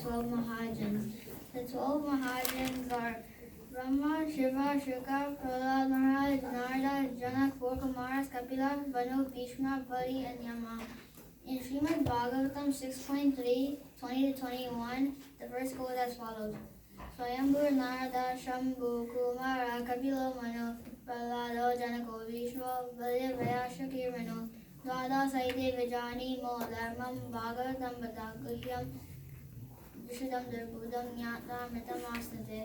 12 Mahajans. The 12 Mahajans are Brahma, Shiva, Shuka, Prahlad Maharaj, Narada, Janak, 4 Kumaras, Kapila, Banu, Bhishma, Bali, and Yama. In Srimad Bhagavatam 6.3, 20-21, the verse goes as follows. Swayambhur Narada Shambhu Kumara Kapilo Mano Prahlado Janako Vishwa Bali Vyasa Kirmano Dwada Saite Vijani Mo Dharmam Bhagavatam Bhadakuhyam Vishudam Dirbudam Nyata Mitamastate.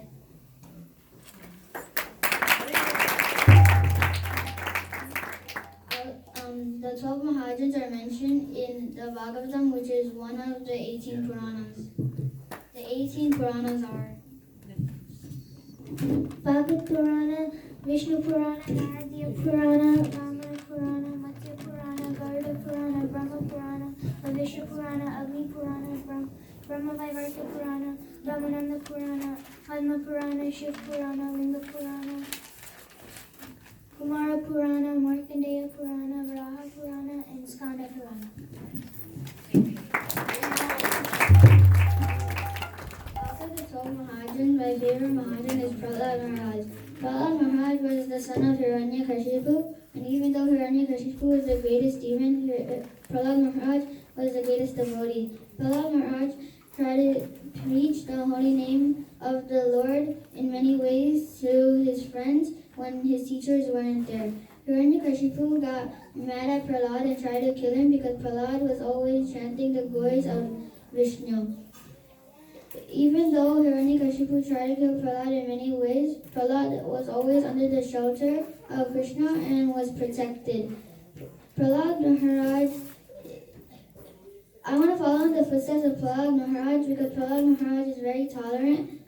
The 12 Mahajans are mentioned in the Bhagavatam, which is one of the 18 Puranas. The 18 Puranas are Bhagavad Purana, Vishnu Purana, Narada Purana, Ramana Purana, Matsya Purana, Garuda Purana, Brahma Purana, Vishnu Purana, Agni Purana, Brahma Vaivarta Purana, Brahmananda Purana, Padma Purana, Shiv Purana, Linga Purana, Kumara Purana, Markandeya Purana, Varaha Purana, and Skanda Purana. After the 12 Mahajans, my favorite Mahajan is Prahlad Maharaj. Prahlad Maharaj was the son of Hiranyakashipu, and even though Hiranyakashipu was the greatest demon, Prahlad Maharaj was the greatest devotee. Prahlad Maharaj tried to preach the holy name of the Lord in many ways to his friends when his teachers weren't there. Hiranyakashipu got mad at Prahlad and tried to kill him because Prahlad was always chanting the glories of Vishnu. Even though Hiranyakashipu tried to kill Prahlad in many ways, Prahlad was always under the shelter of Krishna and was protected. Prahlad Maharaj, I want to follow in the footsteps of Prahlad Maharaj because Prahlad Maharaj is very tolerant.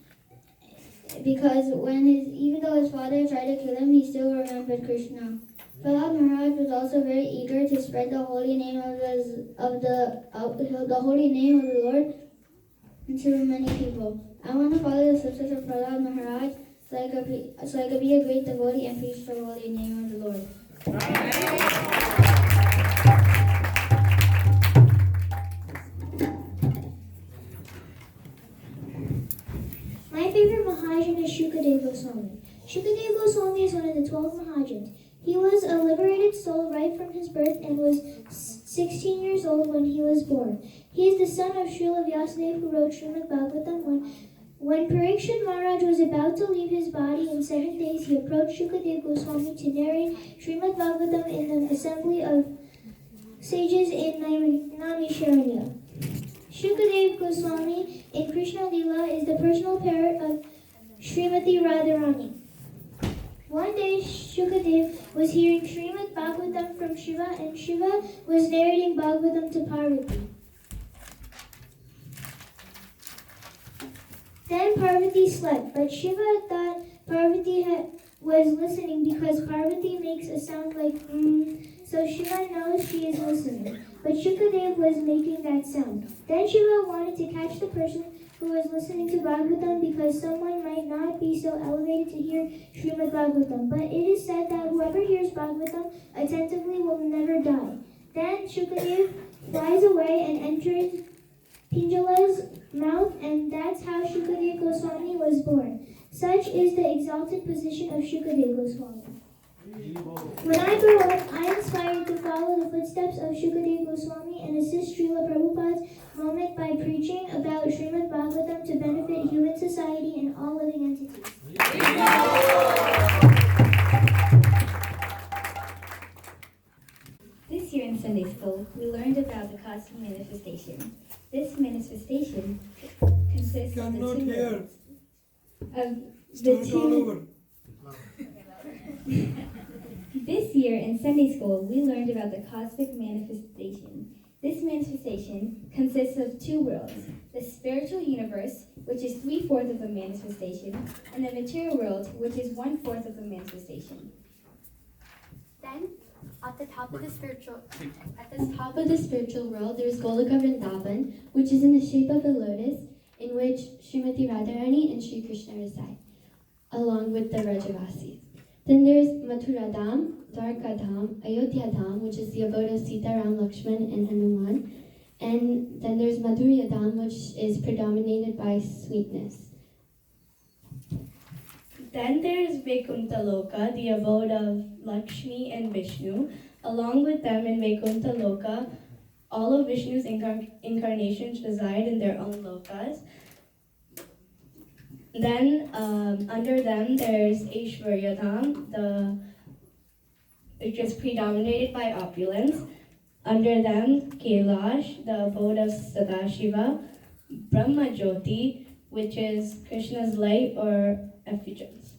Because even though his father tried to kill him, he still remembered Krishna. Prahlad Maharaj was also very eager to spread the holy name of the holy name of the Lord to many people. I want to follow the footsteps of Prahlad Maharaj so I could be a great devotee and preach the holy name of the Lord. My favorite Mahajan is Shukadeva Goswami. Shukadeva Goswami is one of the 12 Mahajans. He was a liberated soul right from his birth and was 16 years old when he was born. He is the son of Srila Vyasadeva, who wrote Srimad Bhagavatam. When Parikshit Maharaj was about to leave his body in 7 days, he approached Shukadeva Goswami to narrate Srimad Bhagavatam in the assembly of sages in Naimisharanya. Shukadeva Goswami in Krishna Lila is the personal parrot of Srimati Radharani. One day, Shukadeva was hearing Srimad Bhagavatam from Shiva, and Shiva was narrating Bhagavatam to Parvati. Then Parvati slept, but Shiva thought Parvati was listening because Parvati makes a sound like so Shiva knows she is listening. But Shukadeva was making that sound. Then Shiva wanted to catch the person who was listening to Bhagavatam because someone might not be so elevated to hear Srimad Bhagavatam. But it is said that whoever hears Bhagavatam attentively will never die. Then Shukadeva flies away and enters Pinjala's mouth, and that's how Shukadeva Goswami was born. Such is the exalted position of Shukadeva Goswami. When I grow up, I am inspired to follow the footsteps of Shukadeva Goswami and assist Srila Prabhupada's movement by preaching about Srimad Bhagavatam to benefit human society and all living entities. This year in Sunday school, we learned about the cosmic manifestation. This manifestation consists of the two This year in Sunday school, we learned about the cosmic manifestation. This manifestation consists of two worlds, the spiritual universe, which is 3/4 of the manifestation, and the material world, which is 1/4 of the manifestation. Then, at the top of the spiritual world, there is Golika Vrindavan, which is in the shape of a lotus, in which Srimati Radharani and Sri Krishna reside, along with the Rajavasis. Then there's Mathura Dham, Dwarka Dham, Ayodhya Dham, which is the abode of Sita, Ram, Lakshman, and Hanuman. And then there's Madhuryadam, which is predominated by sweetness. Then there is Vaikuntha-loka, the abode of Lakshmi and Vishnu. Along with them in Vaikuntha-loka, all of Vishnu's incarnations reside in their own lokas. Then under them there's Aishwaryadham, which is predominated by opulence. Under them Kailash, the abode of Sadashiva, Brahmajyoti, which is Krishna's light or effulgence.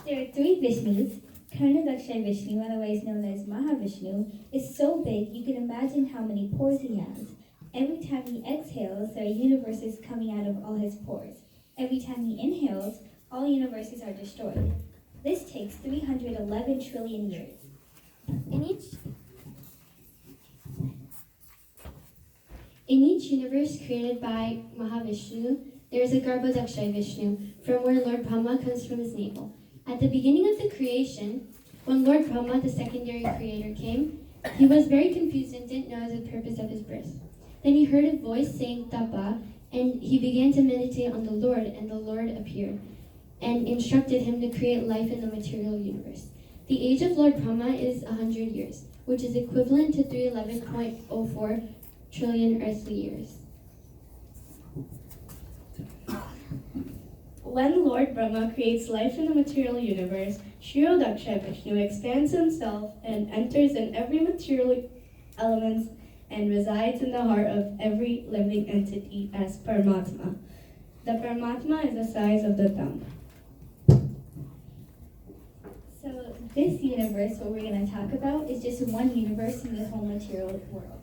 There are 3 Vishnus. Karnadaksha Vishnu, otherwise known as Mahavishnu, is so big you can imagine how many pores he has. Every time he exhales, there are universes coming out of all his pores. Every time he inhales, all universes are destroyed. This takes 311 trillion years. In each universe created by Mahavishnu, there is a Garbhodaksha Vishnu, from where Lord Brahma comes from his navel. At the beginning of the creation, when Lord Brahma, the secondary creator, came, he was very confused and didn't know the purpose of his birth. Then he heard a voice saying Tapa, and he began to meditate on the Lord, and the Lord appeared and instructed him to create life in the material universe. The age of Lord Brahma is 100 years, which is equivalent to 311.04 trillion earthly years. When Lord Brahma creates life in the material universe, Kshirodaksha Vishnu expands himself and enters in every material element and resides in the heart of every living entity as Paramatma. The Paramatma is the size of the thumb. So this universe, what we're going to talk about, is just one universe in the whole material world.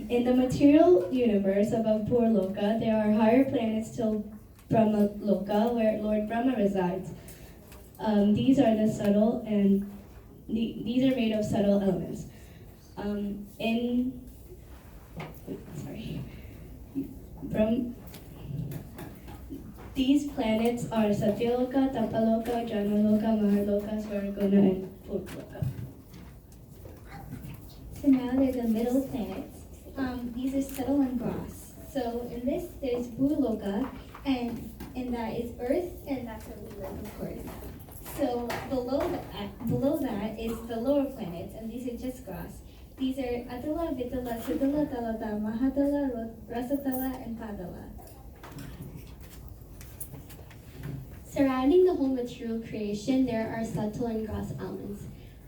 In the material universe above Purloka, there are higher planets till Brahmaloka, where Lord Brahma resides. These are the subtle, and these are made of subtle elements. These planets are Satyaloka, Tapaloka, Janaloka, Maharloka, Swarguna, and Purloka. So now they're the middle planets. These are subtle and gross. So in this, there's Bhuloka, and that is Earth, and that's where we live, of course. So below that is the lower planets, and these are just gross. These are Atala, Vitala, Siddhala, Talata, Mahatala, Rasatala, and Padala. Surrounding the whole material creation, there are subtle and gross elements.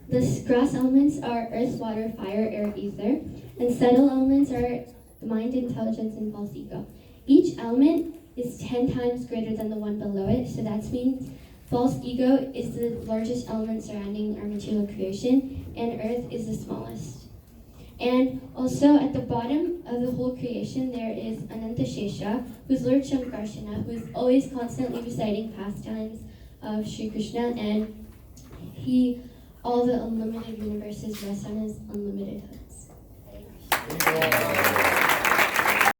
The gross elements are earth, water, fire, air, ether, and subtle elements are the mind, intelligence, and false ego. Each element is 10 times greater than the one below it, so that means false ego is the largest element surrounding our material creation, and earth is the smallest. And also at the bottom of the whole creation, there is Anantashesha, who's Lord Shankarshana, who's always constantly reciting pastimes of Sri Krishna, and all the unlimited universes rest on his unlimited hoods.